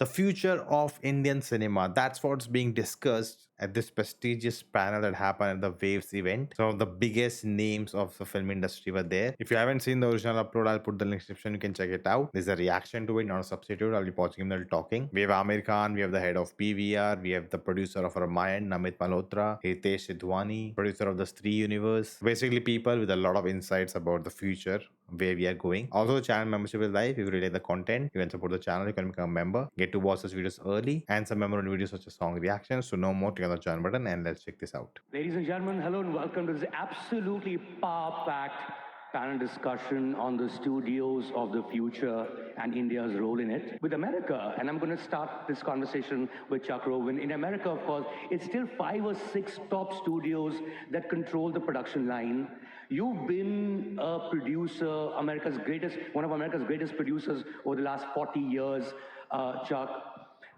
the future of Indian cinema. That's what's being discussed at this prestigious panel that happened at the Waves event. Some of the biggest names of the film industry were there. If you haven't seen the original upload, I'll put the link in the description. You can check it out. There's a reaction to it, not a substitute. I'll be pausing him while talking. We have Aamir Khan, we have the head of PVR, we have the producer of Ramayan, Namit Malhotra, Hitesh Sidhwani, producer of the Stree universe. Basically, people with a lot of insights about the future, where we are going. Also, the channel membership is live. If you really like the content, you can support the channel. You can become a member, get to watch these videos early, and some memorable videos such as song reactions. So, no more, click on the join button and let's check this out. Ladies and gentlemen, hello and welcome to this absolutely power-packed panel discussion on the studios of the future and India's role in it. With America, and I'm going to start this conversation with Chuck Rowan. In America, of course, it's still 5 or 6 top studios that control the production line. You've been a producer, one of America's greatest producers over the last 40 years, Chuck.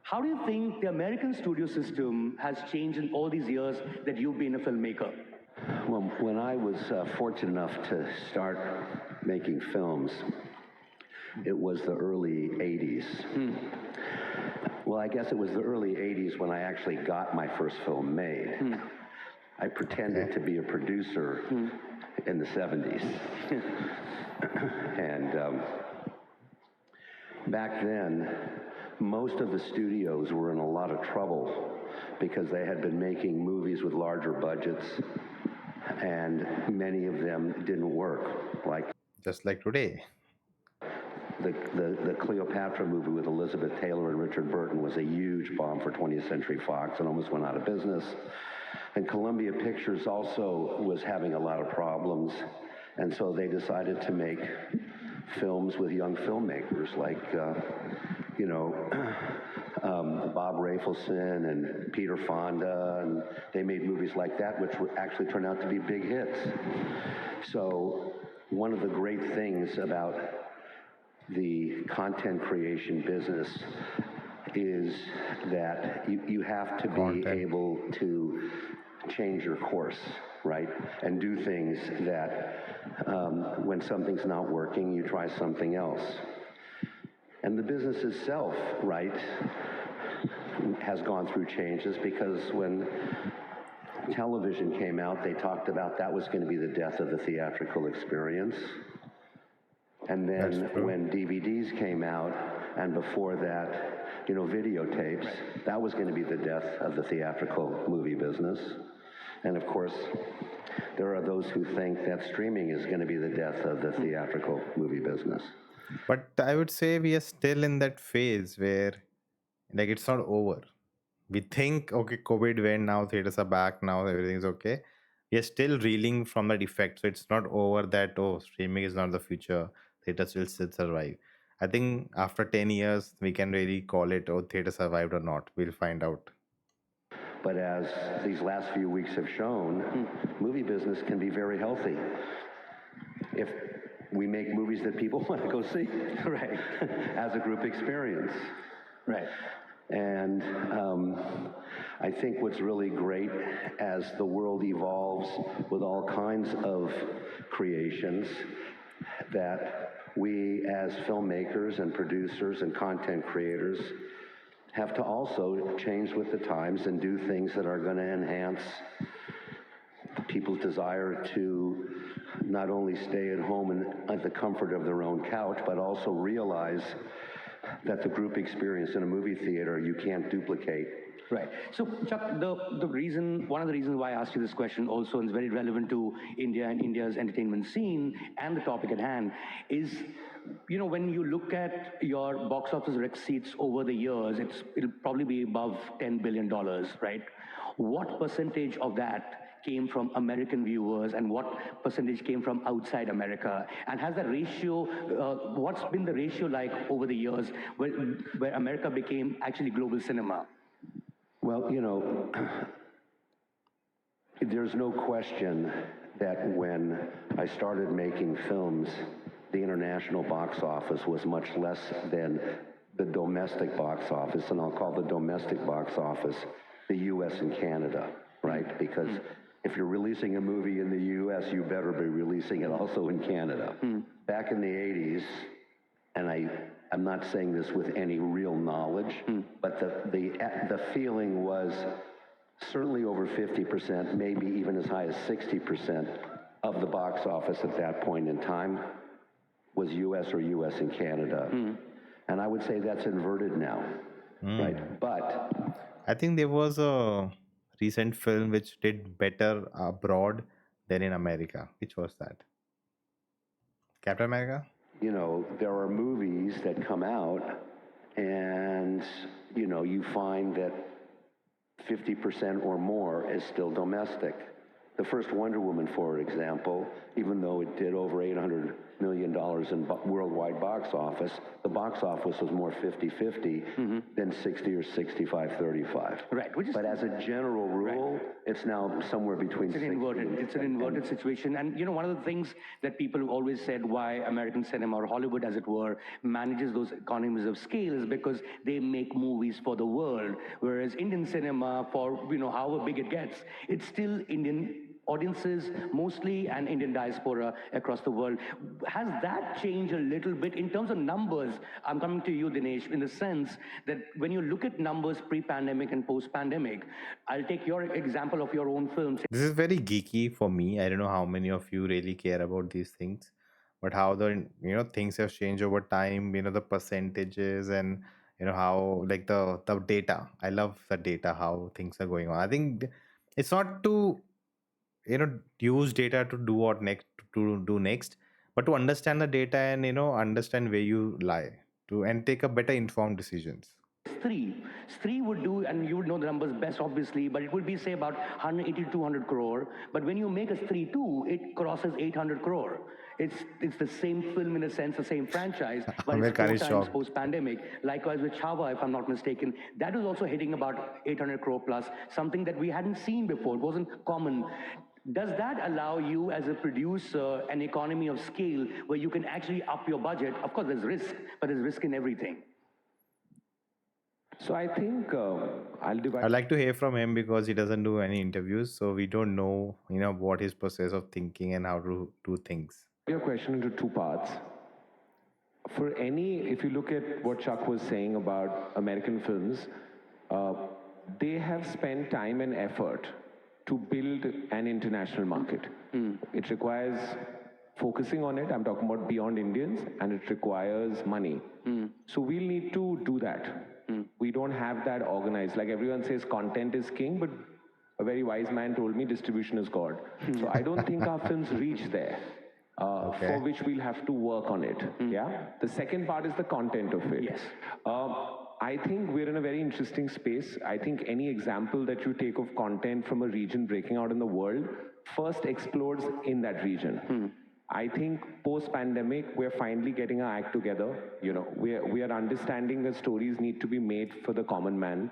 How do you think the American studio system has changed in all these years that you've been a filmmaker? Well, when I was fortunate enough to start making films, it was the early 80s. Well, I guess it was the early 80s when I actually got my first film made. I pretended to be a producer in the 70s. And back then, most of the studios were in a lot of trouble because they had been making movies with larger budgets, and many of them didn't work. Like Just like today. the Cleopatra movie with Elizabeth Taylor and Richard Burton was a huge bomb for 20th Century Fox and almost went out of business. And Columbia Pictures also was having a lot of problems, and so they decided to make films with young filmmakers like Bob Rafelson and Peter Fonda, and they made movies like that, which actually turned out to be big hits. So one of the great things about the content creation business is that you have to be able to change your course, right? And do things that when something's not working, you try something else. And the business itself, right, has gone through changes because when television came out, they talked about that was going to be the death of the theatrical experience. And then when DVDs came out, and before that, videotapes, that was going to be the death of the theatrical movie business. And of course, there are those who think that streaming is going to be the death of the theatrical movie business. But I would say we are still in that phase where, like, it's not over. We think, okay, COVID went, now theaters are back, now everything's okay. We are still reeling from that effect. So it's not over that, oh, streaming is not the future, theaters will still survive. I think after 10 years, we can really call it, oh, theater survived or not. We'll find out. But as these last few weeks have shown, movie business can be very healthy if we make movies that people want to go see, right, as a group experience. Right. And I think what's really great as the world evolves with all kinds of creations, that we as filmmakers and producers and content creators have to also change with the times and do things that are going to enhance people's desire to not only stay at home and at the comfort of their own couch, but also realize that the group experience in a movie theater you can't duplicate. Right. So, Chuck, one of the reasons why I asked you this question also, and it's very relevant to India and India's entertainment scene and the topic at hand, is, when you look at your box office receipts over the years, it'll probably be above $10 billion, right? What percentage of that came from American viewers and what percentage came from outside America? And has that ratio, what's been the ratio like over the years where America became actually global cinema? Well, there's no question that when I started making films, the international box office was much less than the domestic box office, and I'll call the domestic box office the US and Canada, right? Because if you're releasing a movie in the US, you better be releasing it also in Canada. Back in the 80s, and I I'm not saying this with any real knowledge, but the feeling was certainly over 50%, maybe even as high as 60% of the box office at that point in time was US or US and Canada. And I would say that's inverted now, right? But I think there was a recent film which did better abroad than in America. Which was that? Captain America? there are movies that come out and, you find that 50% or more is still domestic. The first Wonder Woman, for example, even though it did over $800 million in worldwide box office, the box office was more 50-50 than 60 or 65-35. Right. But as a general rule, it's now somewhere between It's an 60 inverted, it's an inverted situation. And one of the things that people always said why American cinema, or Hollywood as it were, manages those economies of scale is because they make movies for the world. Whereas Indian cinema, for however big it gets, it's still Indian audiences mostly and Indian diaspora across the world. Has that changed a little bit in terms of numbers? I'm coming to you, Dinesh, in the sense that when you look at numbers pre-pandemic and post-pandemic, I'll take your example of your own films. This is very geeky for me. I don't know how many of you really care about these things, but how the things have changed over time. The percentages and how like the data. I love the data. How things are going on. I think it's not to use data to do what next to do next, but to understand the data and understand where you lie to and take a better informed decisions. Three would do, and you would know the numbers best, obviously, but it would be, say, about 180 to 200 crore. But when you make a Stree 2, it crosses 800 crore. It's the same film in a sense, the same franchise, but it's Amir Khan four is times shocked. post-pandemic. Likewise with Chava, if I'm not mistaken, that was also hitting about 800 crore plus, something that we hadn't seen before. It wasn't common. Does that allow you as a producer an economy of scale where you can actually up your budget? Of course, there's risk, but there's risk in everything. So I think I'll divide. I'd like to hear from him because he doesn't do any interviews, so we don't know, what his process of thinking and how to do things. Your question into two parts. If you look at what Chuck was saying about American films, uh, they have spent time and effort to build an international market. It requires focusing on it. I'm talking about beyond Indians, and it requires money. So we'll need to do that. We don't have that organized. Like everyone says, content is king, but a very wise man told me distribution is God. So I don't think our films reach there. Okay. For which we'll have to work on it. Yeah. The second part is the content of it. Yes. I think we're in a very interesting space. I think any example that you take of content from a region breaking out in the world first explodes in that region. I think post-pandemic, we're finally getting our act together. We are understanding that stories need to be made for the common man.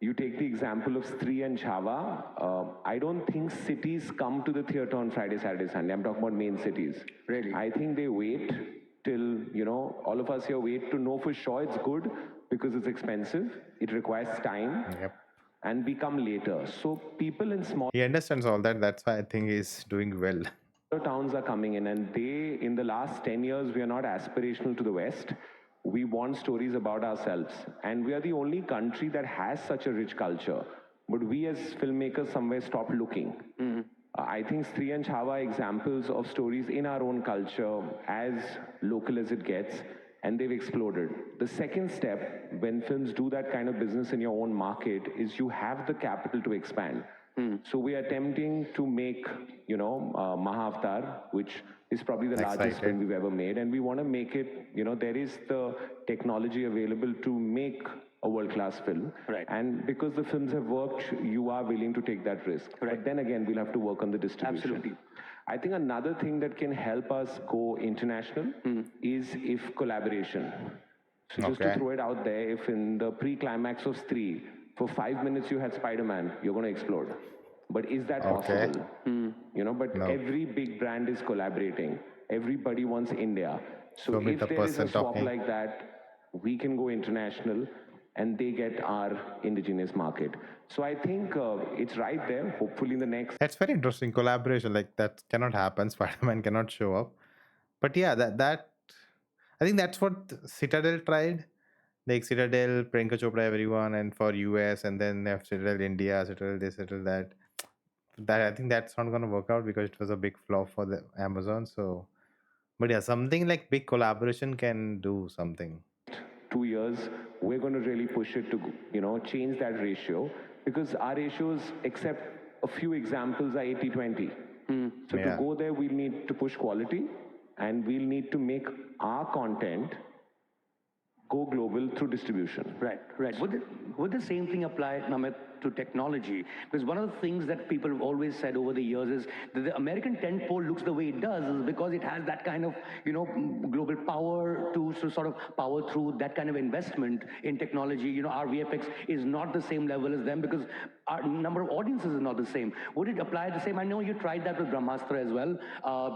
You take the example of Stree and Chava. I don't think cities come to the theater on Friday, Saturday, Sunday. I'm talking about main cities. Really? I think they wait till, all of us here wait to know for sure it's good because it's expensive. It requires time. Yep. And we come later. So people in small He understands all that. That's why I think he's doing well. towns are coming in, and in the last 10 years, we are not aspirational to the West. We want stories about ourselves. And we are the only country that has such a rich culture. But we as filmmakers somewhere stop looking. I think Stree and Chava are examples of stories in our own culture, as local as it gets, and they've exploded. The second step, when films do that kind of business in your own market, is you have the capital to expand. So we are attempting to make, Mahavatar, which is probably the largest Excited. film we've ever made, and we want to make it, there is the technology available to make a world-class film. Right. And because the films have worked, you are willing to take that risk. Right. But then again, we'll have to work on the distribution. Absolutely. I think another thing that can help us go international is if collaboration. So just to Okay. throw it out there, if in the pre-climax of Stree, for 5 minutes you had Spider-Man, you're going to explode. But is that Okay. possible? But No. every big brand is collaborating. Everybody wants India. So Show me if the there is a person swap talking. like that, we can go international and they get our indigenous market. So I think it's right there. Hopefully in the next That's very interesting collaboration. Like that cannot happen. Spider-Man cannot show up. But yeah, that I think that's what Citadel tried. Like Citadel, Priyanka Chopra, everyone, and for US, and then they have Citadel India, Citadel this, Citadel that. That I think that's not gonna work out because it was a big flop for the Amazon. So, but yeah, something like big collaboration can do something. 2 years, we're going to really push it to, change that ratio because our ratios, except a few examples, are 80-20. So to Yeah. go there, we'll need to push quality and we'll need to make our content go global through distribution. Right, right. Would the same thing apply, Namit, to technology? Because one of the things that people have always said over the years is that the American tentpole looks the way it does is because it has that kind of, global power to sort of power through that kind of investment in technology. Our VFX is not the same level as them because our number of audiences is not the same. Would it apply the same? I know you tried that with Brahmastra as well.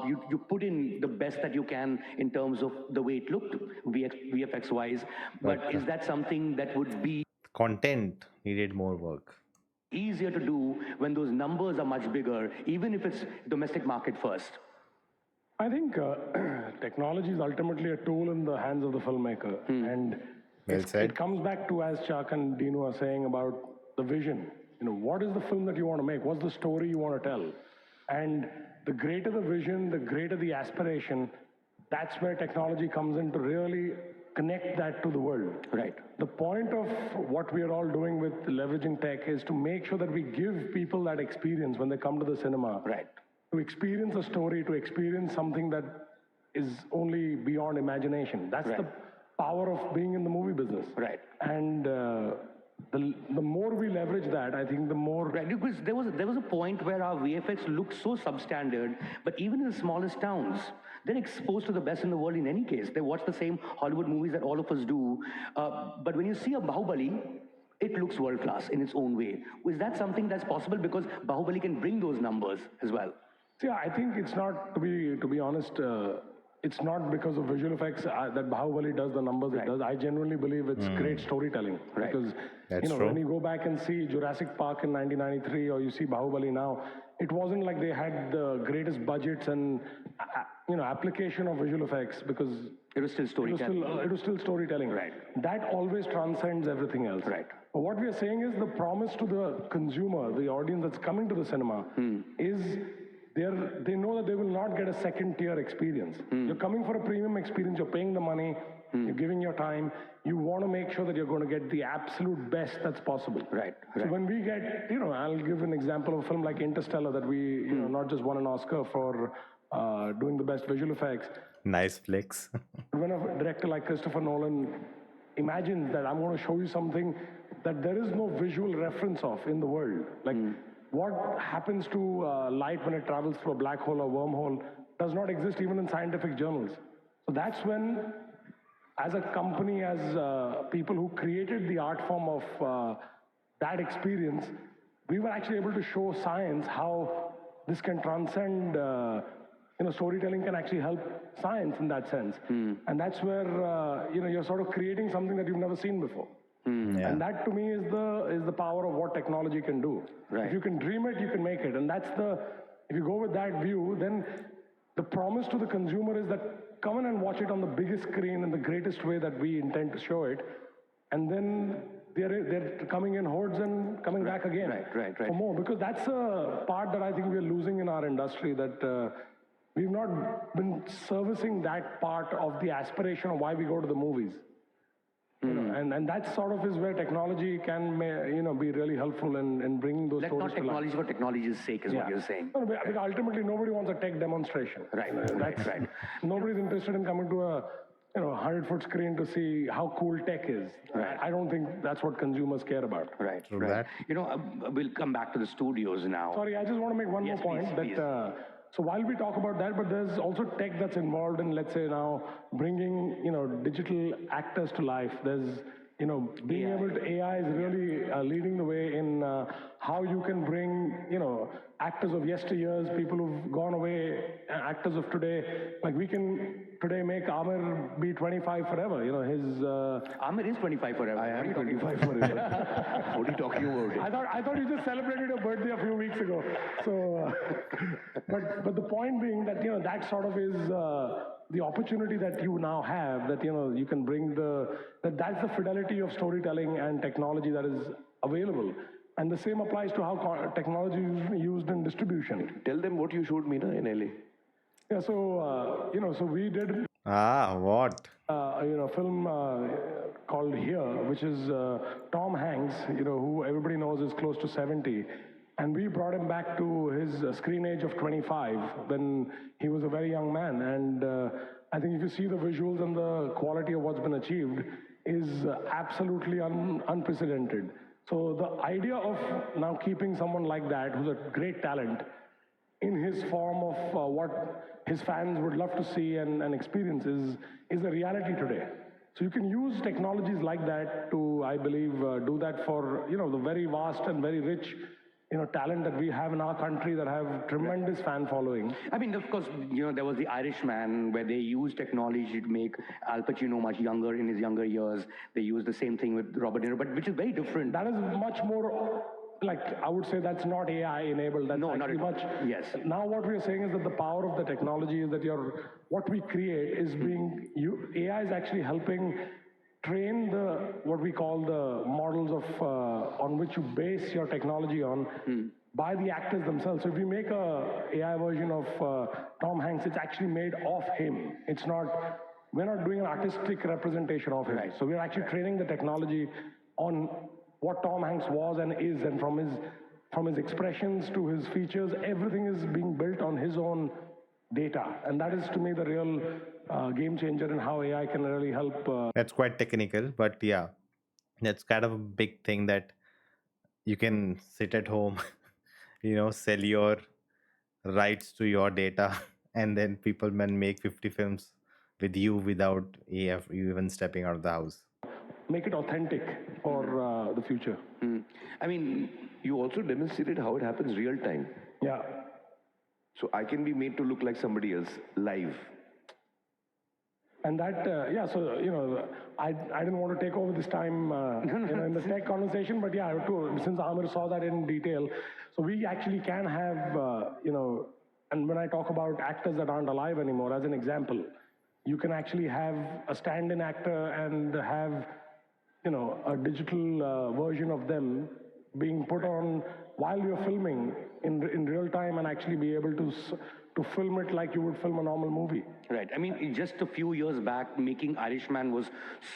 You put in the best that you can in terms of the way it looked, VFX wise. But is that something that would be Content needed more work. easier to do when those numbers are much bigger, even if it's domestic market first? I think technology is ultimately a tool in the hands of the filmmaker. And Well said. it comes back to, as Chuck and Dino are saying, about the vision. What is the film that you want to make? What's the story you want to tell? And the greater the vision, the greater the aspiration, that's where technology comes in to really connect that to the world. Right. The point of what we are all doing with leveraging tech is to make sure that we give people that experience when they come to the cinema. Right. To experience a story, to experience something that is only beyond imagination. That's Right. the power of being in the movie business. Right. And the more we leverage that, I think the more. Right, because there was a point where our VFX looked so substandard, but even in the smallest towns, they're exposed to the best in the world in any case. They watch the same Hollywood movies that all of us do. But when you see a Bahubali, it looks world class in its own way. Is that something that's possible because Bahubali can bring those numbers as well? Yeah, I think it's not, to be honest, it's not because of visual effects that Bahubali does the numbers it does. I genuinely believe it's great storytelling. Right. Because, That's when true. you go back and see Jurassic Park in 1993 or you see Bahubali now, it wasn't like they had the greatest budgets and, application of visual effects because It was still storytelling. it was still storytelling. Right. That always transcends everything else. Right. But what we are saying is the promise to the consumer, the audience that's coming to the cinema, is they know that they will not get a second tier experience. You're coming for a premium experience, you're paying the money, you're giving your time, you want to make sure that you're going to get the absolute best that's possible. Right, So right. when we get, I'll give an example of a film like Interstellar that we, not just won an Oscar for doing the best visual effects. Nice flicks. When a director like Christopher Nolan imagines that I'm going to show you something that there is no visual reference of in the world, like what happens to light when it travels through a black hole or wormhole does not exist even in scientific journals. So that's when, as a company, as people who created the art form of that experience, we were actually able to show science how this can transcend. Storytelling can actually help science in that sense, and that's where you're sort of creating something that you've never seen before. Yeah. And that to me is the power of what technology can do. Right. If you can dream it, you can make it. And if you go with that view, then the promise to the consumer is that come in and watch it on the biggest screen in the greatest way that we intend to show it. And then they're coming in hordes and coming back again right. for more. Because that's a part that I think we're losing in our industry, that we've not been servicing that part of the aspiration of why we go to the movies. And that sort of is where technology can, be really helpful in bringing those Like stories not to life. technology for technology's sake is what you're saying. No, because ultimately nobody wants a tech demonstration. Right, right. Nobody's interested in coming to a 100-foot screen to see how cool tech is. Right. I don't think that's what consumers care about. Right, True right. that. We'll come back to the studios now. Sorry, I just want to make one Yes, more point. please. So while we talk about that, but there's also tech that's involved in, let's say now, bringing, digital actors to life. There's, being able to, AI is really leading the way in how you can bring, actors of yesteryears, people who've gone away, actors of today. Like we can today make Aamir be 25 forever. His. Aamir is 25 forever. I am 25 forever. What are you talking about? I thought you just celebrated your birthday a few weeks ago. So, but the point being that that sort of is the opportunity that you now have, that you can bring that's the fidelity of storytelling and technology that is available, and the same applies to how technology is used in distribution. Tell them what you showed me na, in LA. Yeah, so so we did What? a film called Here, which is Tom Hanks, who everybody knows is close to 70. And we brought him back to his screen age of 25 when he was a very young man. And I think if you see the visuals and the quality of what's been achieved is absolutely unprecedented. So the idea of now keeping someone like that, who's a great talent, in his form of what his fans would love to see and experience is a reality today. So you can use technologies like that to, I believe, do that for the very vast and very rich talent that we have in our country that have tremendous fan following. I mean, of course, there was The Irishman, where they used technology to make Al Pacino much younger in his younger years. They used the same thing with Robert De Niro, but which is very different. That is much more, like, I would say that's not AI enabled. That's No, not actually at all. much. Yes. Now what we are saying is that the power of the technology is that what we create is being, AI is actually helping train what we call the models of on which you base your technology on by the actors themselves. So if we make a AI version of Tom Hanks, it's actually made of him. We're not doing an artistic representation of him. Right. So we're actually training the technology on what Tom Hanks was and is, and from his expressions to his features, everything is being built on his own data, and that is to me the real game changer in how AI can really help. That's quite technical, but yeah, that's kind of a big thing that you can sit at home, sell your rights to your data, and then people can make 50 films with you without you even stepping out of the house. Make it authentic for the future. I mean, You also demonstrated how it happens real time. Yeah. So I can be made to look like somebody else live. And that, so, I didn't want to take over this time in the tech conversation, but yeah, since Aamir saw that in detail, so we actually can have, and when I talk about actors that aren't alive anymore, as an example, you can actually have a stand-in actor and have, a digital version of them being put on while you're filming in real time and actually be able to film it like you would film a normal movie. right. I mean, just a few years back, making Irishman was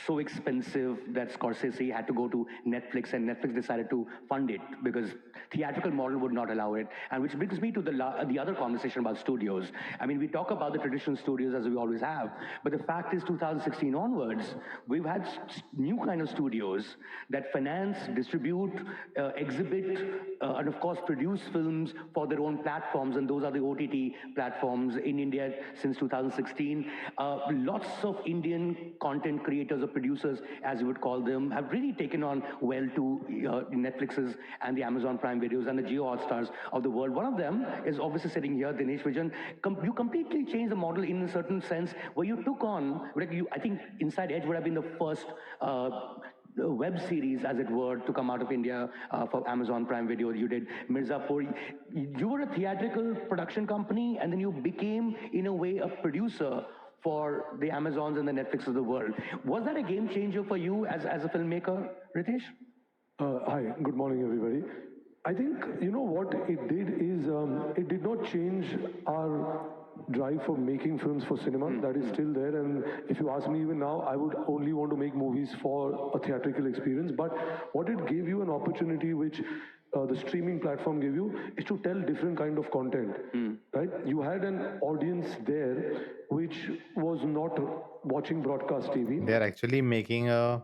so expensive that Scorsese had to go to Netflix, and Netflix decided to fund it because theatrical model would not allow it. And which brings me to the other conversation about studios. I mean, we talk about the traditional studios as we always have, but the fact is, 2016 onwards, we've had new kind of studios that finance, distribute, exhibit, and of course produce films for their own platforms, and those are the OTT platforms in India since 2016. Lots of Indian content creators or producers, as you would call them, have really taken on well to Netflix's and the Amazon Prime videos and the Jio Hotstars of the world. One of them is obviously sitting here, Dinesh Vijan. You completely changed the model in a certain sense where you took on, I think Inside Edge would have been the first web series, as it were, to come out of India for Amazon Prime Video. You did Mirzapur. You were a theatrical production company, and then you became, in a way, a producer for the Amazons and the Netflix of the world. Was that a game changer for you as a filmmaker, Ritesh? Hi, good morning, everybody. I think, what it did is it did not change our drive for making films for cinema. That is still there. And if you ask me even now, I would only want to make movies for a theatrical experience. But what it gave you an opportunity which the streaming platform gave you is to tell different kind of content, right? You had an audience there which was not watching broadcast TV. They're actually making a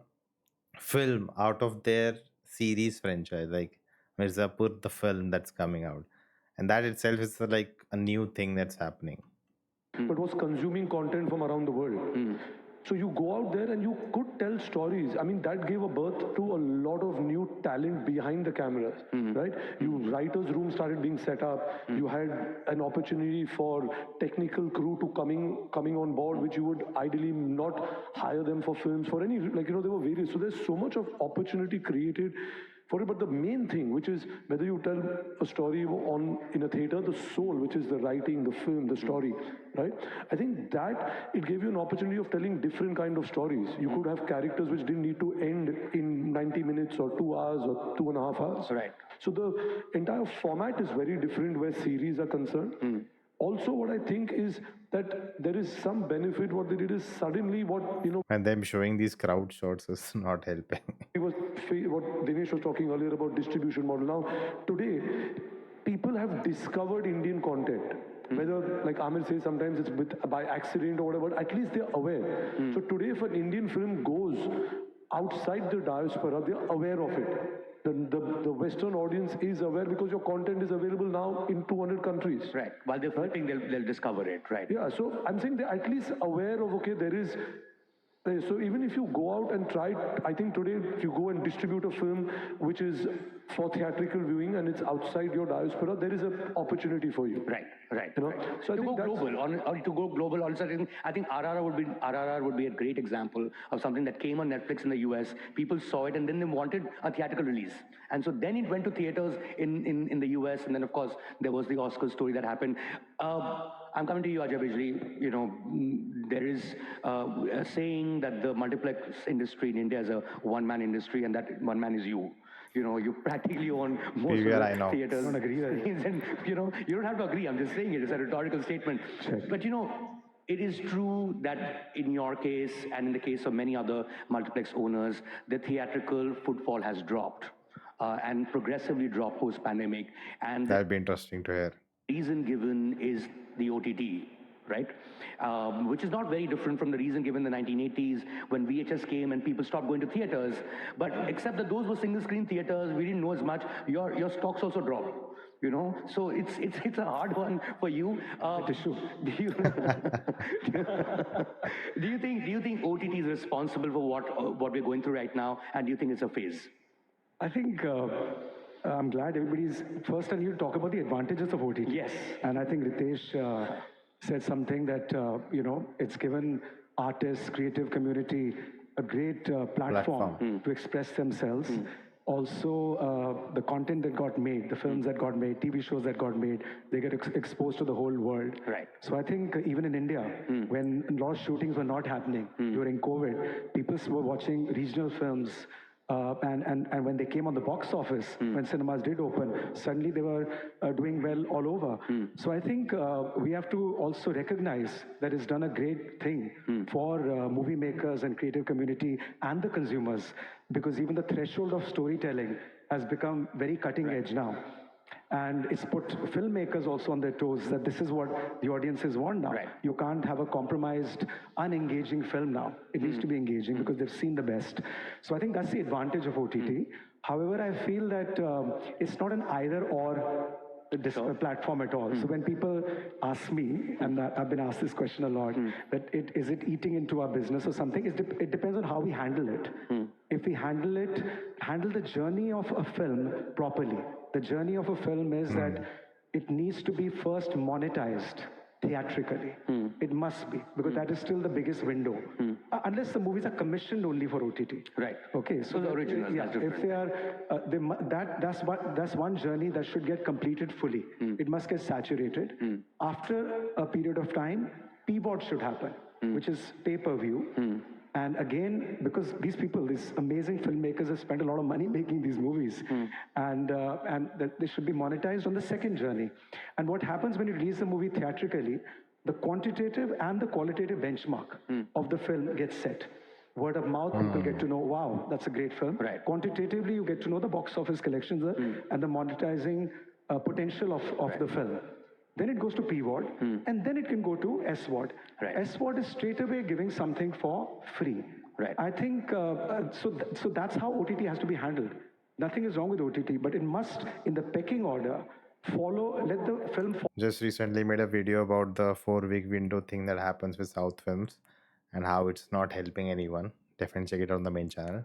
film out of their series franchise, like Mirzapur, the film that's coming out, and that itself is like a new thing that's happening. But was consuming content from around the world. So you go out there and you could tell stories. I mean, that gave a birth to a lot of new talent behind the cameras, right? You writers' room started being set up. You had an opportunity for technical crew to coming on board, which you would ideally not hire them for films for any, there were various. So there's so much of opportunity created for it. But the main thing, which is whether you tell a story in a theater, the soul, which is the writing, the film, the story, right? I think that it gave you an opportunity of telling different kind of stories. You could have characters which didn't need to end in 90 minutes or 2 hours or 2.5 hours. Right. So the entire format is very different where series are concerned. Also, what I think is that there is some benefit. What they did is suddenly And them showing these crowd shots is not helping. what Dinesh was talking earlier about distribution model. Now, today, people have discovered Indian content. Whether, like Aamir says, sometimes it's by accident or whatever, at least they're aware. So today, if an Indian film goes outside the diaspora, they're aware of it. The Western audience is aware because your content is available now in 200 countries. Right. While they're flipping, they'll discover it. Right. Yeah, so I'm saying they're at least aware of, okay, there is. So even if you go out and try, I think today if you go and distribute a film which is for theatrical viewing and it's outside your diaspora, there is an opportunity for you. Right. You know? Right. So I to think go global, or to go global, also I think RRR would be a great example of something that came on Netflix in the US. People saw it and then they wanted a theatrical release, and so then it went to theaters in the US, and then of course there was the Oscar story that happened. I'm coming to you, Ajay Bijli. You know, there is a saying that the multiplex industry in India is a one-man industry, and that one man is you. You know, you practically own most PVR, I of know. the theaters. I don't agree with screens, and you know, you don't have to agree. I'm just saying it. It's a rhetorical statement. Check. But you know, it is true that in your case and in the case of many other multiplex owners, the theatrical footfall has dropped and progressively dropped post-pandemic. And That'd be interesting to hear. reason given is the OTT, right? Which is not very different from the reason given in the 1980s when VHS came and people stopped going to theaters. But except that those were single screen theaters, we didn't know as much. Your stocks also dropped. You know, so it's a hard one for you. Do you do you think OTT is responsible for what we're going through right now, and do you think it's a phase? I think I'm glad everybody's. First, I need to talk about the advantages of OTT. Yes. And I think Ritesh said something that, it's given artists, creative community a great platform to express themselves. Also, the content that got made, the films that got made, TV shows that got made, they get exposed to the whole world. Right. So I think even in India, when a lot of shootings were not happening during COVID, people were watching regional films. And when they came on the box office, when cinemas did open, suddenly they were doing well all over. So I think we have to also recognize that it's done a great thing for movie makers and creative community and the consumers, because even the threshold of storytelling has become very cutting edge now. And it's put filmmakers also on their toes that this is what the audiences want now. Right. You can't have a compromised, unengaging film now. It needs to be engaging because they've seen the best. So I think that's the advantage of OTT. However, I feel that it's not an either-or platform at all. So when people ask me, and I've been asked this question a lot, that is it eating into our business or something? It depends on how we handle it. If we handle the journey of a film properly. The journey of a film is that it needs to be first monetized theatrically. It must be, because that is still the biggest window. Unless the movies are commissioned only for OTT. Right. Okay, so the originals, yeah, that's different. if they are, that's one journey that should get completed fully. It must get saturated. After a period of time, pivot should happen, which is pay-per-view. And again, because these amazing filmmakers have spent a lot of money making these movies, and they should be monetized on the second journey. And what happens when you release the movie theatrically, the quantitative and the qualitative benchmark of the film gets set. Word of mouth, people get to know, wow, that's a great film. Right. Quantitatively, you get to know the box office collections and the monetizing potential of the film. Then it goes to PVOD, and then it can go to SVOD. Right. SVOD is straight away giving something for free. Right. I think, so that's how OTT has to be handled. Nothing is wrong with OTT, but it must, in the pecking order, let the film Just recently made a video about the 4-week window thing that happens with South films and how it's not helping anyone. Definitely check it out on the main channel.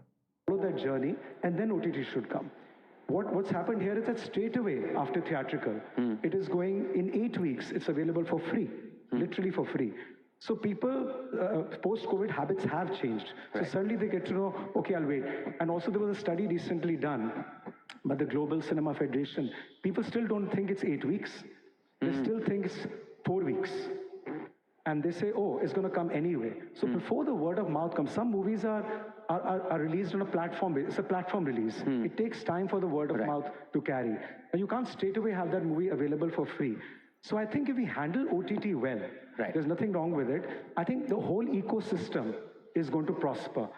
follow that journey, and then OTT should come. What's happened here is that straight away after theatrical, it is going in 8 weeks. It's available for free, literally for free. So people, post-COVID habits have changed. So suddenly they get to know, okay, I'll wait. And also there was a study recently done but the Global Cinema Federation, people still don't think it's 8 weeks. They still think it's 4 weeks. And they say, oh, it's going to come anyway. So before the word of mouth comes, some movies are released on a platform. It's a platform release. It takes time for the word of mouth to carry. And you can't straight away have that movie available for free. So I think if we handle OTT well, there's nothing wrong with it. I think the whole ecosystem is going to prosper.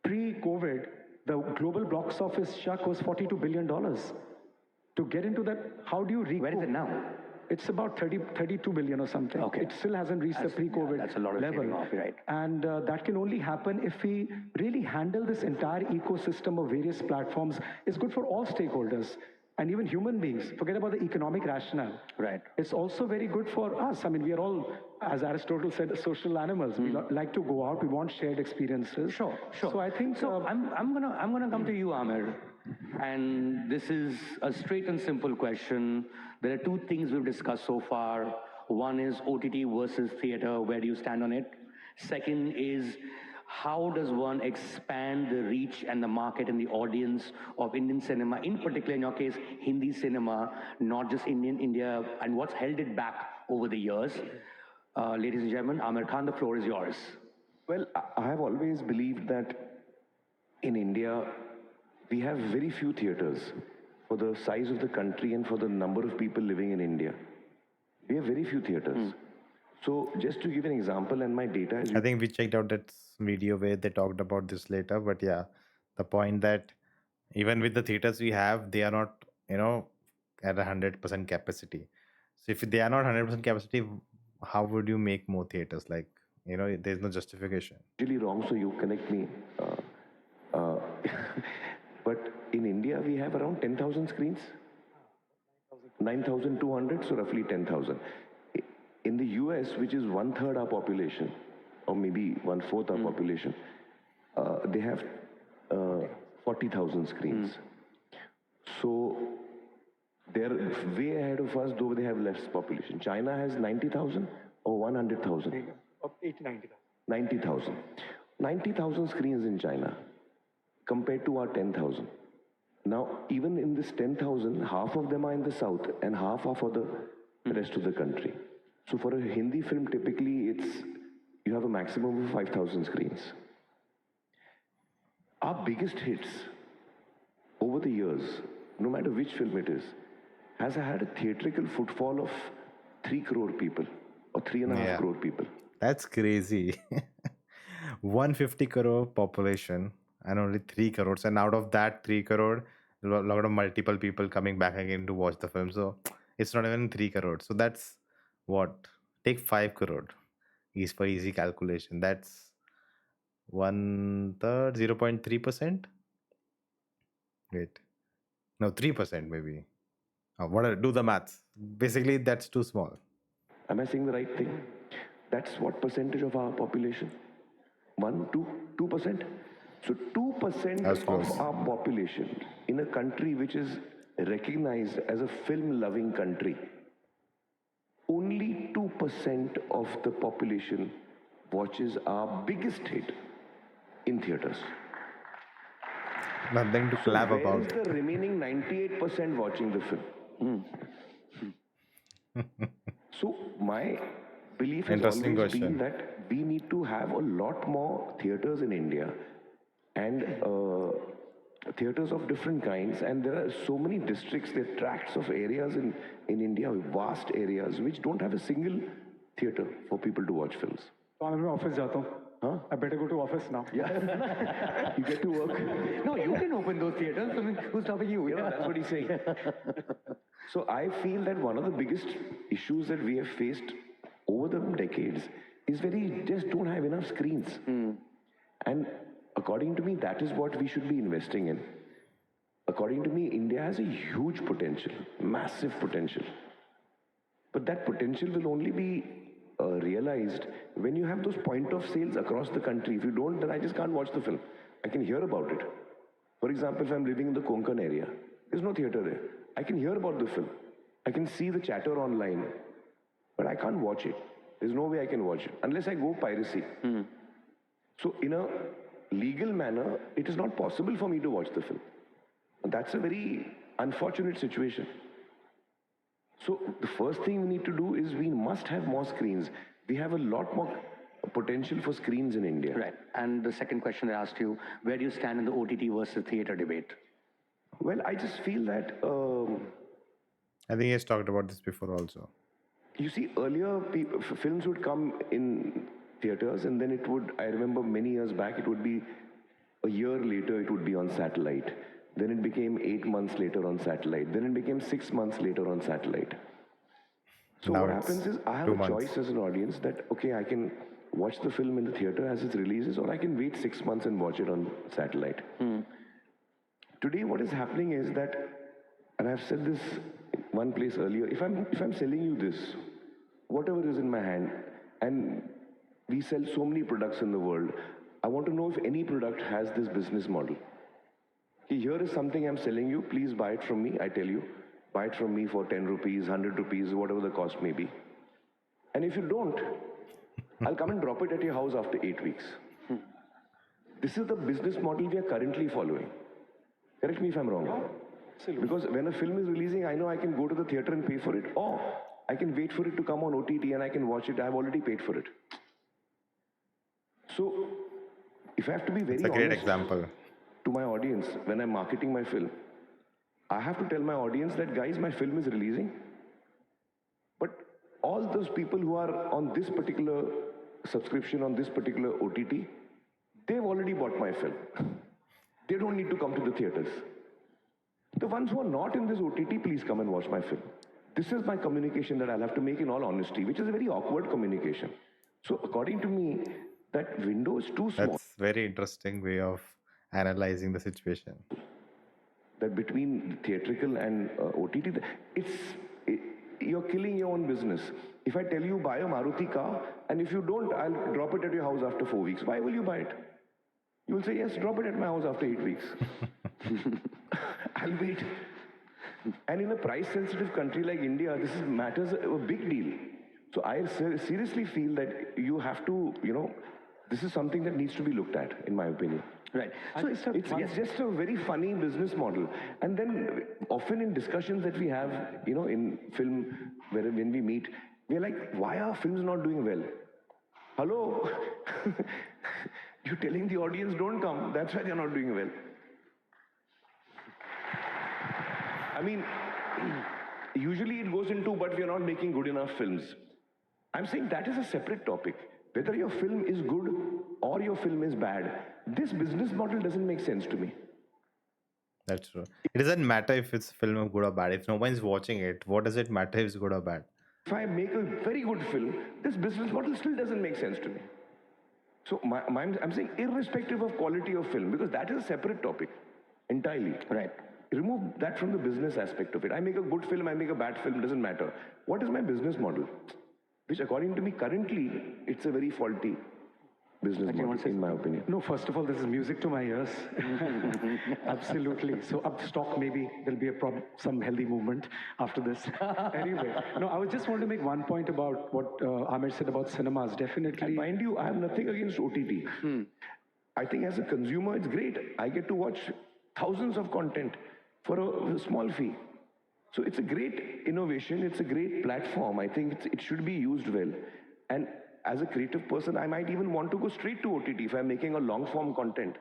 Pre-COVID, the global box office chuck was $42 billion. To get into that, how do you recoup? Where is it now? It's about 32 billion or something. Okay. It still hasn't reached the pre-COVID that's a lot of level. shaving off, right. And that can only happen if we really handle this entire ecosystem of various platforms. It's good for all stakeholders and even human beings. Forget about the economic rationale. Right. It's also very good for us. I mean, we are all, as Aristotle said, social animals. We like to go out. We want shared experiences. Sure. So I think... So I'm gonna come to you, Aamir. And this is a straight and simple question. There are two things we've discussed so far. One is OTT versus theater. Where do you stand on it? Second is, how does one expand the reach and the market and the audience of Indian cinema, in particular, in your case, Hindi cinema, not just India, and what's held it back over the years? Ladies and gentlemen, Aamir Khan, the floor is yours. Well, I have always believed that in India, we have very few theaters for the size of the country and for the number of people living in India. We have very few theaters. So just to give an example, and my data is... I think we checked out that video where they talked about this later. But yeah, the point that even with the theaters we have, they are not, at 100% capacity. So if they are not 100% capacity, how would you make more theaters? Like, there's no justification. Really wrong, so you connect me. But in India, we have around 10,000 screens. 9,200, so roughly 10,000. In the US, which is 1/3 our population, or maybe 1/4 our population, they have 40,000 screens. So they're way ahead of us, though they have less population. China has 90,000 or 100,000? 90,000. 90,000 screens in China compared to our 10,000. Now, even in this 10,000, half of them are in the south and half are for the rest of the country. So for a Hindi film, typically you have a maximum of 5,000 screens. Our biggest hits over the years, no matter which film it is, has had a theatrical footfall of 3 crore people or 3.5 crore people. That's crazy. 150 crore population and only 3 crores. And out of that 3 crore, a lot of multiple people coming back again to watch the film. So it's not even 3 crores. So that's what? Take 5 crore. Is for easy calculation. That's 1/3, 0.3%. Wait. No, 3% maybe. Do the maths. Basically, that's too small. Am I saying the right thing? That's what percentage of our population? 1, 2, 2%? So 2% of our population in a country which is recognized as a film-loving country, only 2% of the population watches our biggest hit in theaters. Nothing to clap about. Where is the remaining 98% watching the film? So my belief has always been that we need to have a lot more theaters in India and theaters of different kinds. And there are so many districts, there are tracts of areas in India, vast areas, which don't have a single theater for people to watch films. So I'm in office jata hu. Huh? I better go to office now. Yeah. You get to work. No, you can open those theaters. I mean, who's stopping you? Yeah, that's what he's saying. So I feel that one of the biggest issues that we have faced over the decades is we just don't have enough screens. And according to me, that is what we should be investing in. According to me, India has a huge potential, massive potential. But that potential will only be realized when you have those point of sales across the country. If you don't, then I just can't watch the film. I can hear about it. For example, if I'm living in the Konkan area, there's no theater there. I can hear about the film. I can see the chatter online, but I can't watch it. There's no way I can watch it unless I go piracy. So in a legal manner, it is not possible for me to watch the film. That's a very unfortunate situation. So the first thing we need to do is we must have more screens. We have a lot more potential for screens in India. Right. And the second question I asked you, where do you stand in the OTT versus theater debate? Well, I just feel that I think he's talked about this before also. you see, earlier films would come in theaters, and then it would. I remember many years back, it would be a year later. It would be on satellite. Then it became 8 months later on satellite. Then it became 6 months later on satellite. So Now what it's happens is I have 2 a months. choice as an audience that okay, I can watch the film in the theater as it releases, or I can wait 6 months and watch it on satellite. Today, what is happening is that, and I've said this one place earlier, if I'm selling you this, whatever is in my hand, and we sell so many products in the world, I want to know if any product has this business model. Here is something I'm selling you, please buy it from me, I tell you. Buy it from me for 10 rupees, 100 rupees, whatever the cost may be. And if you don't, I'll come and drop it at your house after 8 weeks. This is the business model we are currently following. Correct me if I'm wrong. Because when a film is releasing, I know I can go to the theater and pay for it, or I can wait for it to come on OTT and I can watch it. I've already paid for it. So, if I have to be very It's a great honest example. to my audience when I'm marketing my film, I have to tell my audience that, guys, my film is releasing, but all those people who are on this particular subscription, on this particular OTT, they've already bought my film. They don't need to come to the theaters. The ones who are not in this OTT, please come and watch my film. This is my communication that I'll have to make in all honesty, which is a very awkward communication. So according to me, that window is too small. That's very interesting way of analyzing the situation. That between theatrical and OTT, you're killing your own business. If I tell you buy a Maruti car, and if you don't, I'll drop it at your house after 4 weeks. Why will you buy it? You will say, yes, drop it at my house after 8 weeks. I'll wait. And in a price-sensitive country like India, this matters a big deal. So I seriously feel that you have to, this is something that needs to be looked at, in my opinion. Right. So it's just a very funny business model. And then often in discussions that we have, in film, when we meet, we're like, why are films not doing well? Hello? You're telling the audience don't come. That's why they're not doing well. I mean, usually it goes into, but we're not making good enough films. I'm saying that is a separate topic. Whether your film is good or your film is bad, this business model doesn't make sense to me. That's true. It doesn't matter if it's a film good or bad. If no one's watching it, what does it matter if it's good or bad? If I make a very good film, this business model still doesn't make sense to me. So I'm saying irrespective of quality of film, because that is a separate topic entirely. Right. Remove that from the business aspect of it. I make a good film, I make a bad film, doesn't matter. What is my business model? Which according to me currently, it's a very faulty business model, in my opinion. No, first of all, this is music to my ears. Absolutely. So up stock, maybe there'll be some healthy movement after this. Anyway, no, I would just want to make one point about what Aamir said about cinemas. Definitely. And mind you, I have nothing against OTT. I think as a consumer, it's great. I get to watch thousands of content for a small fee. So it's a great innovation. It's a great platform. I think it should be used well. And as a creative person, I might even want to go straight to OTT if I'm making a long form content.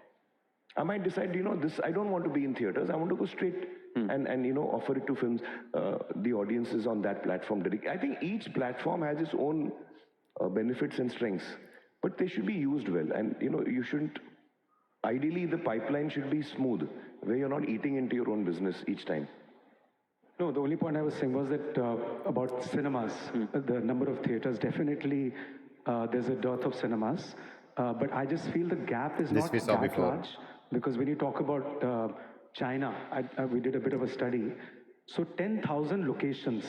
I might decide, this I don't want to be in theaters. I want to go straight and offer it to films, the audiences on that platform. I think each platform has its own benefits and strengths, but they should be used well. And you shouldn't. Ideally, the pipeline should be smooth, where you're not eating into your own business each time. No, the only point I was saying was that about cinemas, the number of theaters, definitely there's a dearth of cinemas. But I just feel the gap is not that large. Because when you talk about China, we did a bit of a study. So 10,000 locations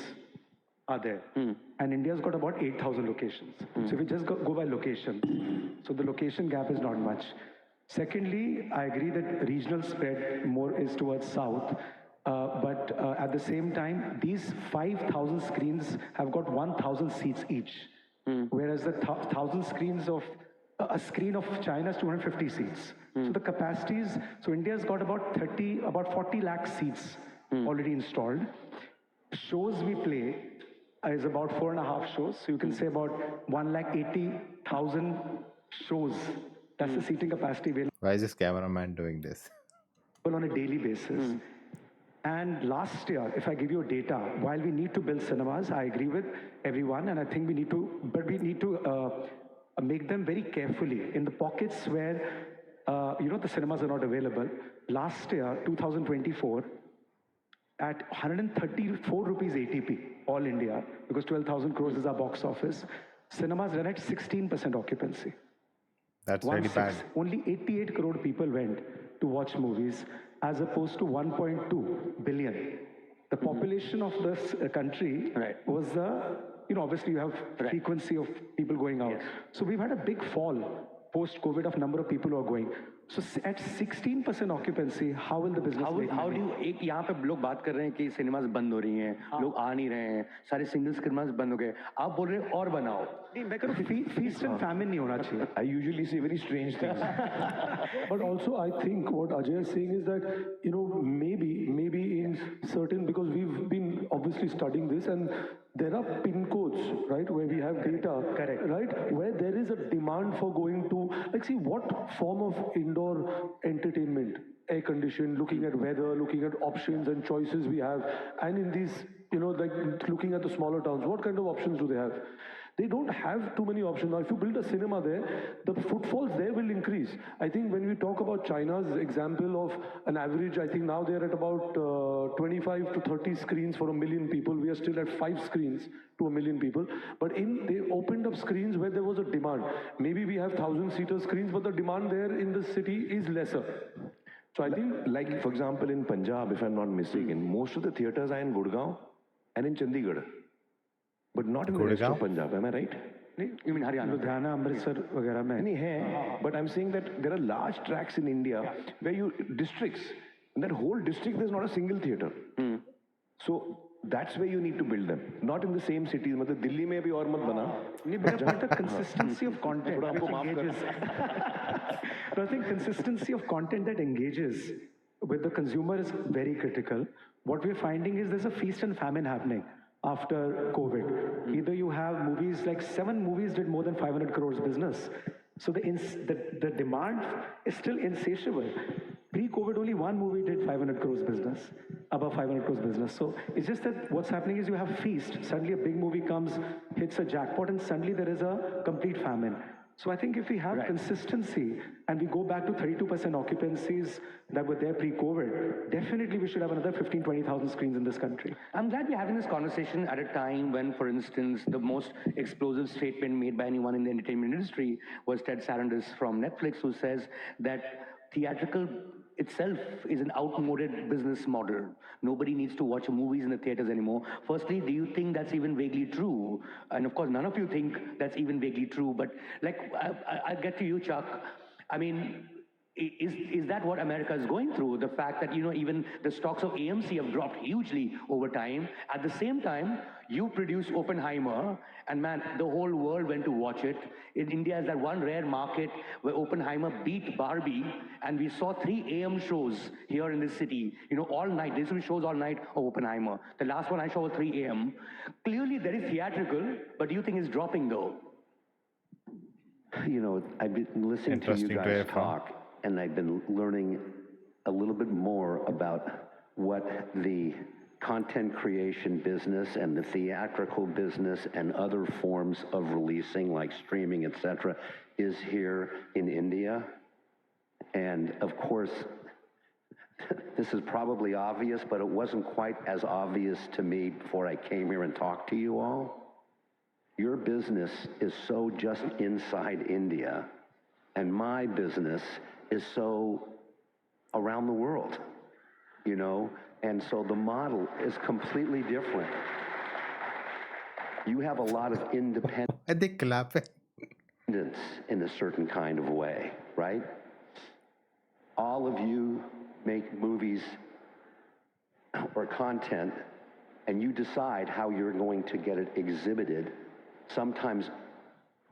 are there. And India's got about 8,000 locations. So if we just go by location, so the location gap is not much. Secondly, I agree that regional spread more is towards south. But at the same time, these 5,000 screens have got 1,000 seats each. Whereas the 1,000 screens of a screen of China's 250 seats. So the capacities, so India's got about 40 lakh seats already installed. Shows we play is about 4.5 shows. So you can say about 1,80,000 shows. That's the seating capacity available Why is this cameraman doing this? on a daily basis. And last year, if I give you data, while we need to build cinemas, I agree with everyone, and I think we need to, but we need to make them very carefully in the pockets where, the cinemas are not available. Last year, 2024, at 134 rupees ATP, all India, because 12,000 crores is our box office, cinemas run at 16% occupancy. That's really bad. Only 88 crore people went to watch movies as opposed to 1.2 billion. The population of this country was obviously you have frequency of people going out. So we've had a big fall post-COVID of number of people who are going. So at 16% occupancy, how will the business make how money? do you एक यहाँ पे लोग बात कर रहे हैं कि cinemas बंद हो रही हैं, लोग आ नहीं रहे हैं, सारे सिंगल सिनेमास बंद हो गए, आप बोल रहे हैं और बनाओ. नहीं, मैं कह रहा हूँ feast and famine नहीं होना चाहिए. I usually say very strange things. But also, I think what Ajay is saying is that, maybe in certain, because we've been obviously studying this, and there are pin codes, right, where we have data, Correct. right, where there is a demand for going to, like, see, what form of indoor entertainment, air conditioned, looking at weather, looking at options and choices we have, and in these, like looking at the smaller towns, what kind of options do they have? They don't have too many options. Now, if you build a cinema there, the footfalls there will increase. I think when we talk about China's example of an average, I think now they're at about 25 to 30 screens for 1 million people. We are still at 5 screens to 1 million people. But they opened up screens where there was a demand. Maybe we have 1,000-seater screens, but the demand there in the city is lesser. So I think, Like, for example, in Punjab, if I'm not mistaken, most of the theaters are in Gurgaon and in Chandigarh, but not in the rest of Punjab. Am I right? You mean Haryana? Ludhiana, Amritsar वगैरह में. नहीं है, but I'm saying that there are large tracts in India where districts, in that whole district there's not a single theater. So that's where you need to build them, not in the same cities. मतलब दिल्ली में भी और मत बना. But the consistency of content थोड़ा आपको which माफ कर. engages. So I think consistency of content that engages with the consumer is very critical. What we're finding is there's a feast and famine happening after COVID. Either you have movies, like 7 movies did more than 500 crores business. So the demand is still insatiable. Pre-COVID, only 1 movie did 500 crores business, above 500 crores business. So it's just that what's happening is you have feast. Suddenly a big movie comes, hits a jackpot, and suddenly there is a complete famine. So I think if we have consistency and we go back to 32% occupancies that were there pre-COVID, definitely we should have another 15, 20,000 screens in this country. I'm glad we're having this conversation at a time when, for instance, the most explosive statement made by anyone in the entertainment industry was Ted Sarandos from Netflix, who says that theatrical itself is an outmoded business model. Nobody needs to watch movies in the theaters anymore. Firstly, do you think that's even vaguely true? And of course, none of you think that's even vaguely true, but I'll get to you, Chuck. I mean, is that what America is going through? The fact that, even the stocks of AMC have dropped hugely over time. At the same time, you produced Oppenheimer, and man, the whole world went to watch it. In India is that one rare market where Oppenheimer beat Barbie, and we saw 3 AM shows here in this city. All night. There used to be shows all night of Oppenheimer. The last one I saw was 3 AM. Clearly, there is theatrical, but do you think it's dropping though? I've been listening to you guys talk, and I've been learning a little bit more about what the content creation business and the theatrical business and other forms of releasing, like streaming, etc., is here in India. And of course, this is probably obvious, but it wasn't quite as obvious to me before I came here and talked to you all. Your business is so just inside India, and my business is so around the world, and so the model is completely different. You have a lot of independence I think clapping. in a certain kind of way, right? All of you make movies or content, and you decide how you're going to get it exhibited, sometimes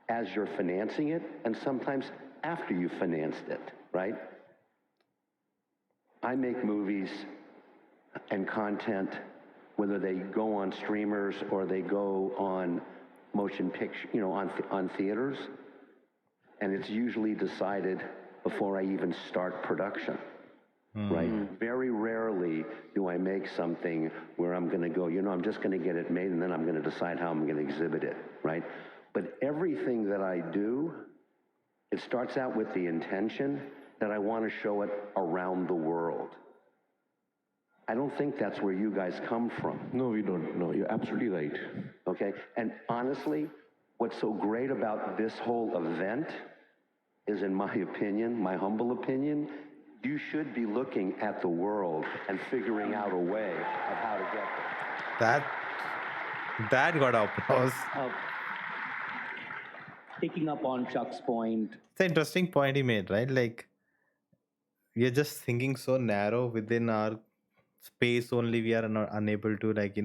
as you're financing it and sometimes after you financed it, right? I make movies and content, whether they go on streamers or they go on motion picture, on theaters, and it's usually decided before I even start production. Right? Very rarely do I make something where I'm going to go, I'm just going to get it made and then I'm going to decide how I'm going to exhibit it, right? But everything that I do, it starts out with the intention that I want to show it around the world. I don't think that's where you guys come from. No, we don't. No, you're absolutely right. Okay? And honestly, what's so great about this whole event is, in my opinion, my humble opinion, you should be looking at the world and figuring out a way of how to get there. That got applause. Picking up on Chuck's point, It's an interesting point he made, right? Like, we are just thinking so narrow within our space only. We are not unable to, like,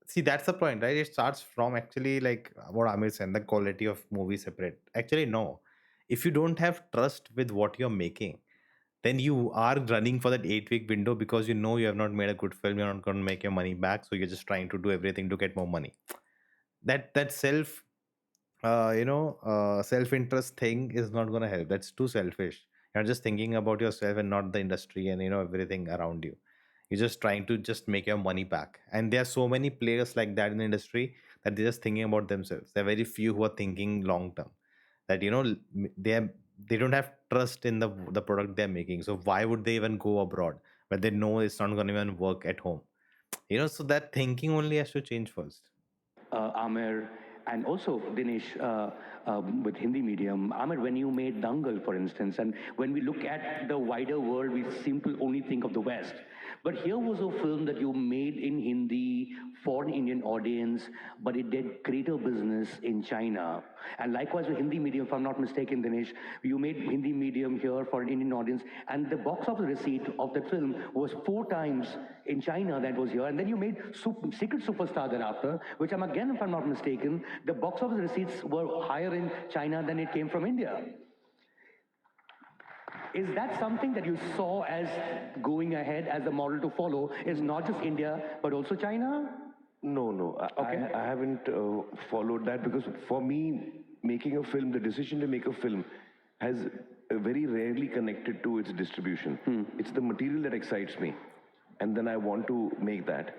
see, that's the point, right? It starts from actually, like what Amir said, the quality of movie separate. Actually, no. If you don't have trust with what you're making, then you are running for that 8 week window because you know you have not made a good film, you're not going to make your money back, so you're just trying to do everything to get more money. That self interest thing is not going to help. That's too selfish. You're just thinking about yourself and not the industry and everything around you. You're just trying to just make your money back, and there are so many players like that in the industry that they're just thinking about themselves. There are very few who are thinking long term, that they don't have trust in the product they're making. So why would they even go abroad where they know it's not going to even work at home? So that thinking only has to change first. Aamir, and also Dinesh, with Hindi medium. Aamir, when you made Dangal, for instance, and when we look at the wider world, we seem to only think of the West. But here was a film that you made in Hindi for an Indian audience, but it did greater business in China. And likewise with Hindi medium, if I'm not mistaken, Dinesh, you made Hindi medium here for an Indian audience, and the box office receipt of that film was 4 times in China that was here. And then you made Secret Superstar thereafter, which I'm again, if I'm not mistaken, the box office receipts were higher in China than it came from India. Is that something that you saw as going ahead as a model to follow? Is not just India, but also China? No, no. I haven't followed that because for me, making a film, the decision to make a film has very rarely connected to its distribution. It's the material that excites me. And then I want to make that.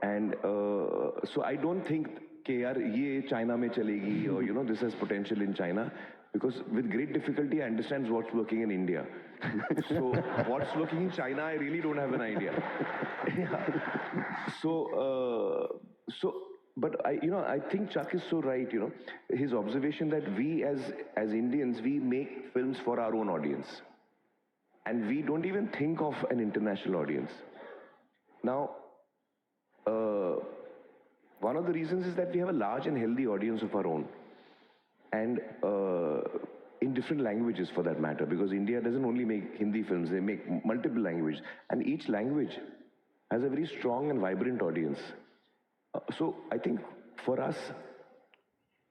And so I don't think कि यार ये China में चलेगी or this has potential in China, because with great difficulty I understand what's working in India. So what's working in China I really don't have an idea. But I think Chuck is so right. His observation that we as Indians, we make films for our own audience, and we don't even think of an international audience. Now, one of the reasons is that we have a large and healthy audience of our own, and in different languages for that matter, because India doesn't only make Hindi films, they make multiple languages, and each language has a very strong and vibrant audience. So I think for us,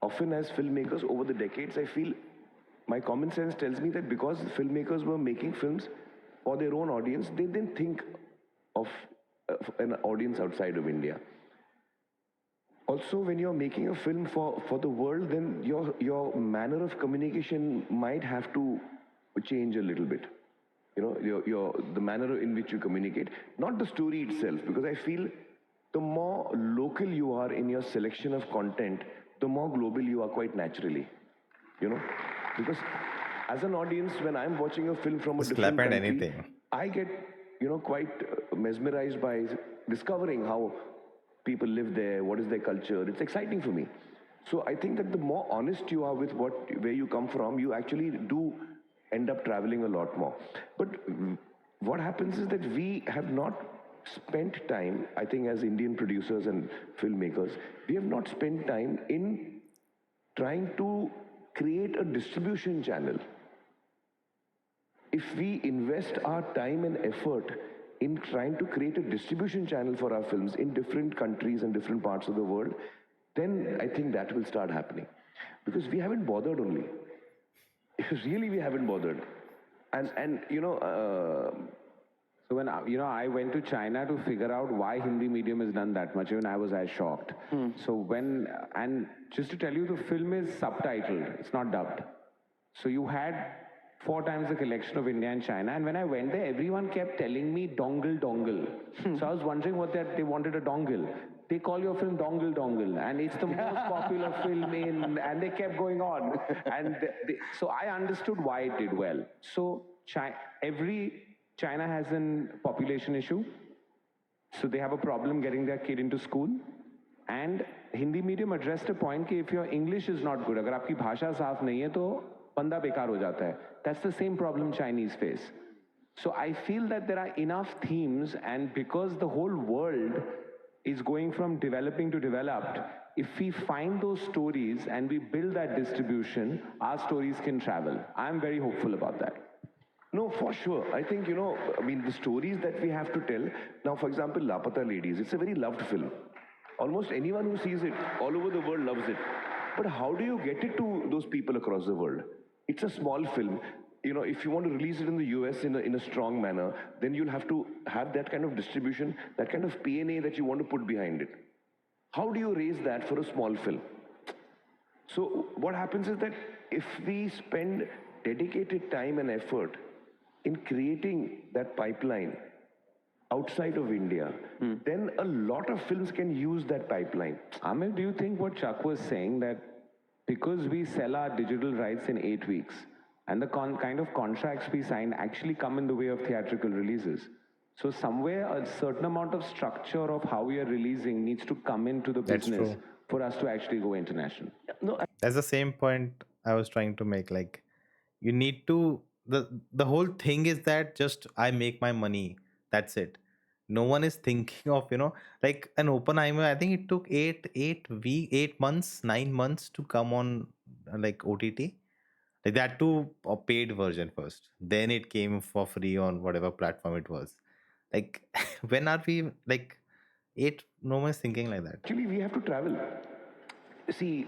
often as filmmakers over the decades, I feel my common sense tells me that because filmmakers were making films for their own audience, they didn't think of an audience outside of India. Also, when you're making a film for the world, then your manner of communication might have to change a little bit. The manner in which you communicate, not the story itself, because I feel the more local you are in your selection of content, the more global you are quite naturally. Because as an audience, when I'm watching a film from a different country, anything. I get quite mesmerized by discovering how people live there, what is their culture. It's exciting for me. So I think that the more honest you are with where you come from, you actually do end up traveling a lot more. But what happens is that we have not spent time, I think as Indian producers and filmmakers, we have not spent time in trying to create a distribution channel. If we invest our time and effort in trying to create a distribution channel for our films in different countries and different parts of the world, then I think that will start happening. because we haven't bothered only. Really, we haven't bothered. And So when I went to China to figure out why Hindi medium is done that much, even I was as shocked. So and just to tell you, the film is subtitled; it's not dubbed. So you had four times the collection of India and China, and when I went there, everyone kept telling me dongle, dongle. So I was wondering what they wanted a dongle. They call your film dongle, dongle, and it's the most popular film and they kept going on. And so I understood why it did well. So China has a population issue, so they have a problem getting their kid into school. And Hindi medium addressed a point कि if your English is not good, अगर आपकी भाषा साफ नहीं है तो बंदा बेकार हो जाता है. That's the same problem Chinese face. So I feel that there are enough themes, and because the whole world is going from developing to developed, if we find those stories and we build that distribution, our stories can travel. I'm very hopeful about that. no, for sure. I think, I mean, the stories that we have to tell. Now, for example, Lapata Ladies, it's a very loved film. Almost anyone who sees it all over the world loves it. But how do you get it to those people across the world? It's a small film. If you want to release it in the US in a strong manner, then you'll have to have that kind of distribution, that kind of P&A that you want to put behind it. How do you raise that for a small film? So what happens is that if we spend dedicated time and effort in creating that pipeline outside of India, then a lot of films can use that pipeline. Amir, do you think what Chuck was saying, that because we sell our digital rights in 8 weeks, and the kind of contracts we sign actually come in the way of theatrical releases, so somewhere a certain amount of structure of how we are releasing needs to come into the That's business true. for us to actually go international. No, That's the same point I was trying to make. Like, you need to the whole thing is that just I make my money. That's it. No one is thinking of, like an Oppenheimer. I think it took 8 months, 9 months to come on like OTT. Like that too, a paid version first. Then it came for free on whatever platform it was. Like, when are we like eight? No one is thinking like that. actually, we have to travel. See,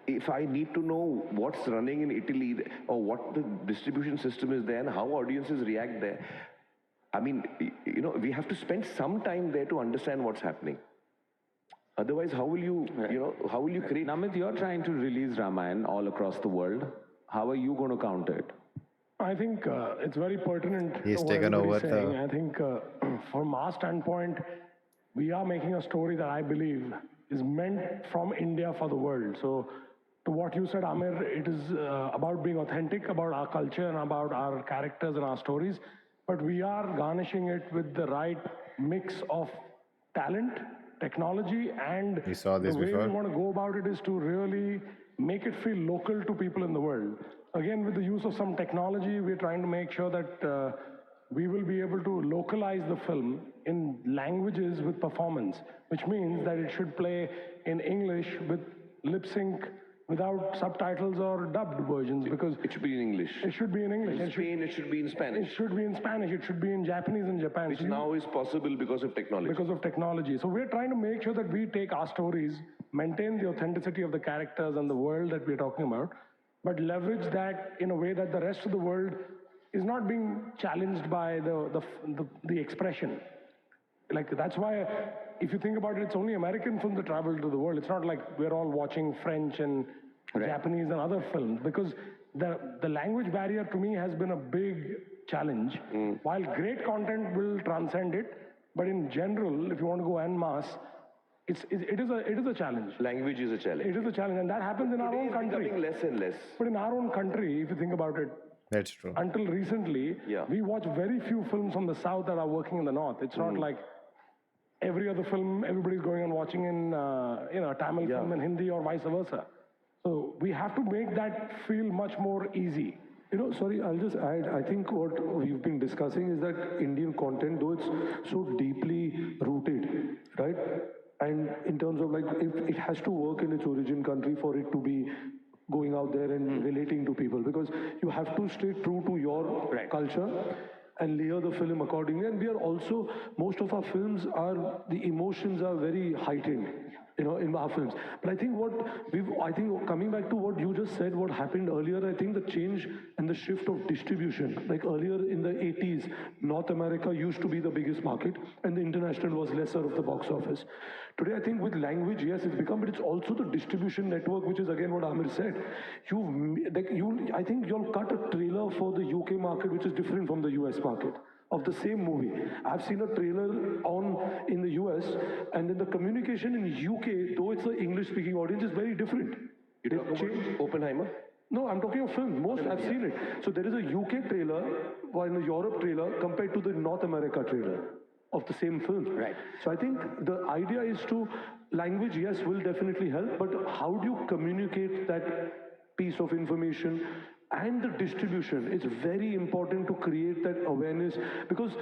if I need to know what's running in Italy or what the distribution system is there and how audiences react there, I mean, we have to spend some time there to understand what's happening. Otherwise, how will how will you create? Namit, you're trying to release Ramayan all across the world. How are you going to counter it? I think it's very pertinent He's what taken over everybody's saying. the. I think from our standpoint, we are making a story that I believe is meant from India for the world. So, to what you said, Amir, it is about being authentic, about our culture and about our characters and our stories. But we are garnishing it with the right mix of talent, technology, and We saw the this way we before. want to go about it is to really make it feel local to people in the world. Again, with the use of some technology, we're trying to make sure that we will be able to localize the film in languages with performance, which means that it should play in English with lip sync without subtitles or dubbed versions, because It should be in English. it should be in English. In Spain, it should be in It Spanish, should be in Spanish. It should be in Japanese in Japan. which So you- now is possible because of technology. because of technology. So we're trying to make sure that we take our stories, maintain the authenticity of the characters and the world that we're talking about, but leverage that in a way that the rest of the world is not being challenged by the expression. Like, that's why, if you think about it, it's only American films that travel to the world. It's not like we're all watching French and Japanese and other films, because the language barrier to me has been a big challenge. While great content will transcend it, but in general, if you want to go en masse, it is a challenge. Language is a challenge. It is a challenge, and that happens in our Today own it's country. becoming less and less. But in our own country, if you think about it, That's true. until recently, Yeah. we watch very few films from the south that are working in the north. It's not like every other film everybody's going and watching in Tamil film and Hindi or vice versa. So we have to make that feel much more easy. Sorry, I'll just add, I think what we've been discussing is that Indian content, though it's so deeply rooted, right? And in terms of like, if it has to work in its origin country for it to be going out there and relating to people, because you have to stay true to your culture and layer the film accordingly. And we are also, most of our films are, the emotions are very heightened. in our films. But I think I think coming back to what you just said, what happened earlier, I think the change and the shift of distribution. Like earlier in the 80s, North America used to be the biggest market, and the international was lesser of the box office. Today, I think with language, yes, it's become, but it's also the distribution network, which is again what Amir said. I think you'll cut a trailer for the UK market, which is different from the US market of the same movie. I've seen a trailer on in the US, and then the communication in UK, though it's an English-speaking audience, is very different. You talk about Oppenheimer? No, I'm talking of film. Most I've seen it. So there is a UK trailer, or in a Europe trailer, compared to the North America trailer of the same film. Right. So I think the idea is to language, yes, will definitely help, but how do you communicate that piece of information and the distribution? It's very important to create that awareness because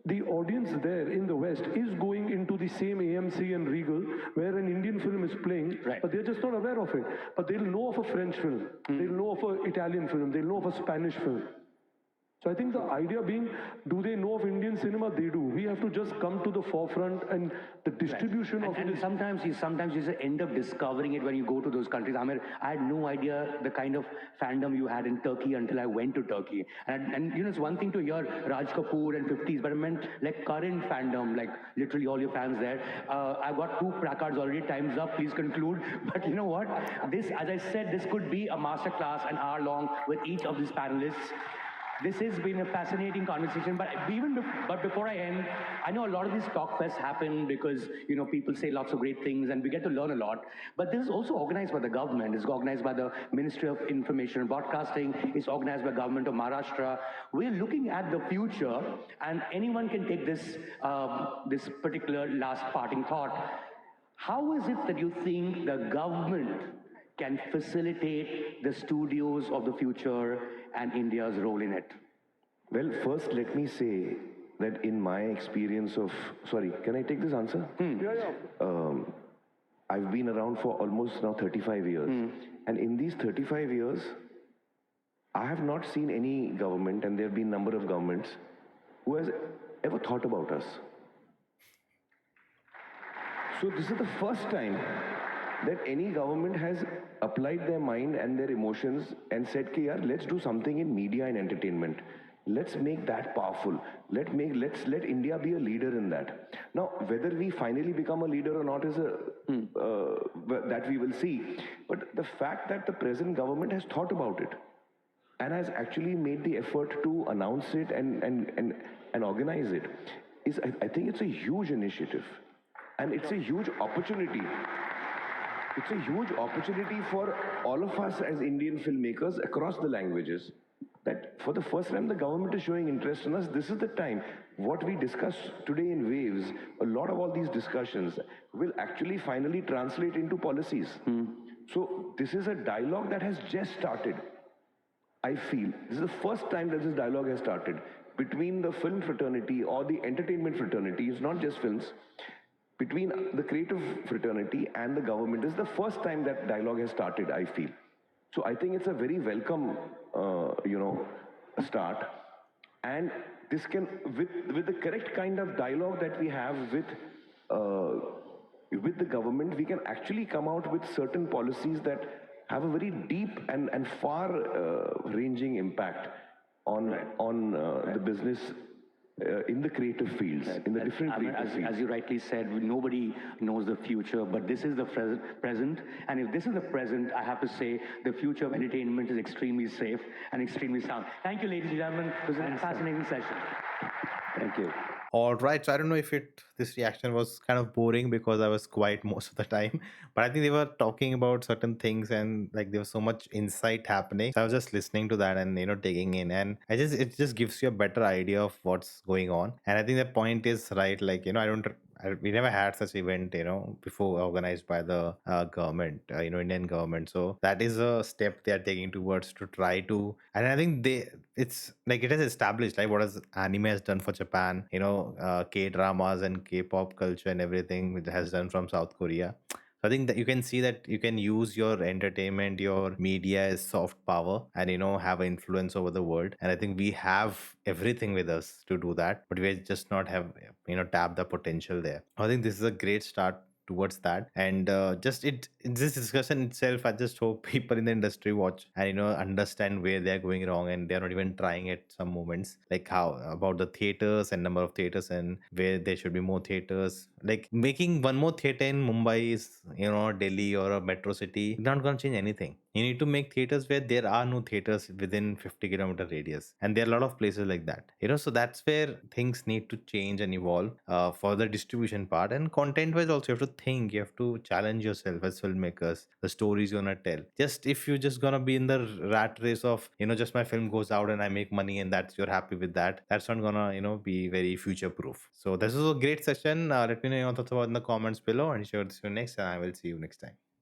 the audience there in the West is going into the same AMC and Regal where an Indian film is playing, Right. but they're just not aware of it. But they'll know of a French film, they'll know of an Italian film, they'll know of a Spanish film. So I think the idea being, do they know of Indian cinema? They do. We have to just come to the forefront, and the distribution of it And is. sometimes you just end up discovering it when you go to those countries. I mean, I had no idea the kind of fandom you had in Turkey until I went to Turkey. And you know, it's one thing to hear Raj Kapoor and 50s, but I meant like current fandom, like literally all your fans there. I've got two placards already. Time's up. Please conclude. But you know what? This, as I said, this could be a masterclass, an hour long with each of these panelists. This has been a fascinating conversation, but before I end, I know a lot of these talk fests happen because you know people say lots of great things and we get to learn a lot. But this is also organized by the government. It's organized by the Ministry of Information and Broadcasting. It's organized by government of Maharashtra. We're looking at the future, and anyone can take this particular last parting thought. How is it that you think the government can facilitate the studios of the future and India's role in it? Well, first, let me say that in my experience of. Sorry, can I take this answer? Yeah, yeah. I've been around for almost now 35 years. And in these 35 years, I have not seen any government, and there have been a number of governments, who has ever thought about us. So this is the first time that any government has applied their mind and their emotions and said, "Ki yaar, let's do something in media and entertainment. Let's make that powerful. Let's let India be a leader in that." Now, whether we finally become a leader or not is that we will see. But the fact that the present government has thought about it and has actually made the effort to announce it and organize it is, I think it's a huge initiative. And it's a huge opportunity. It's a huge opportunity for all of us as Indian filmmakers across the languages. That for the first time, the government is showing interest in us. This is the time. What we discuss today in Waves, a lot of all these discussions will actually finally translate into policies. So this is a dialogue that has just started. I feel this is the first time that this dialogue has started between the film fraternity or the entertainment fraternity. It's not just films. Between the creative fraternity and the government. This is the first time that dialogue has started, I feel. So I think it's a very welcome, start. And this can, with the correct kind of dialogue that we have with the government, we can actually come out with certain policies that have a very deep and far-ranging impact on the business in the creative fields, in the different creative fields. As you rightly said, nobody knows the future, but this is the present. And if this is the present, I have to say the future of entertainment is extremely safe and extremely sound. Thank you, ladies and gentlemen. It was a fascinating session. Thank you. All right. So I don't know if this reaction was kind of boring because I was quiet most of the time, but I think they were talking about certain things and like there was so much insight happening. So I was just listening to that and taking in, and it just gives you a better idea of what's going on. And I think the point is right. Like we never had such event before organized by the government, Indian government. So that is a step they are taking towards to try to, and I think it's like it has established like what has anime has done for Japan, K dramas and K-pop culture and everything it has done from South Korea. So I think that you can see that you can use your entertainment, your media as soft power and have influence over the world. And I think we have everything with us to do that, but we just not have tap the potential there. I think this is a great start towards that. And just this discussion itself, I just hope people in the industry watch and understand where they're going wrong, and they're not even trying at some moments, like how about the theaters and number of theaters, and where there should be more theaters. Like making one more theater in Mumbai is, Delhi or a metro city, not going to change anything. You need to make theaters where there are no theaters within 50-kilometer radius, and there are a lot of places like that. So that's where things need to change and evolve for the distribution part. And content wise also, you have to think, you have to challenge yourself as filmmakers, the stories you're gonna tell. Just if you're just gonna be in the rat race of, just my film goes out and I make money and that's you're happy with that, that's not gonna be very future proof. So this is a great session. Let me know your thoughts about in the comments below, and share this with you next, and I will see you next time.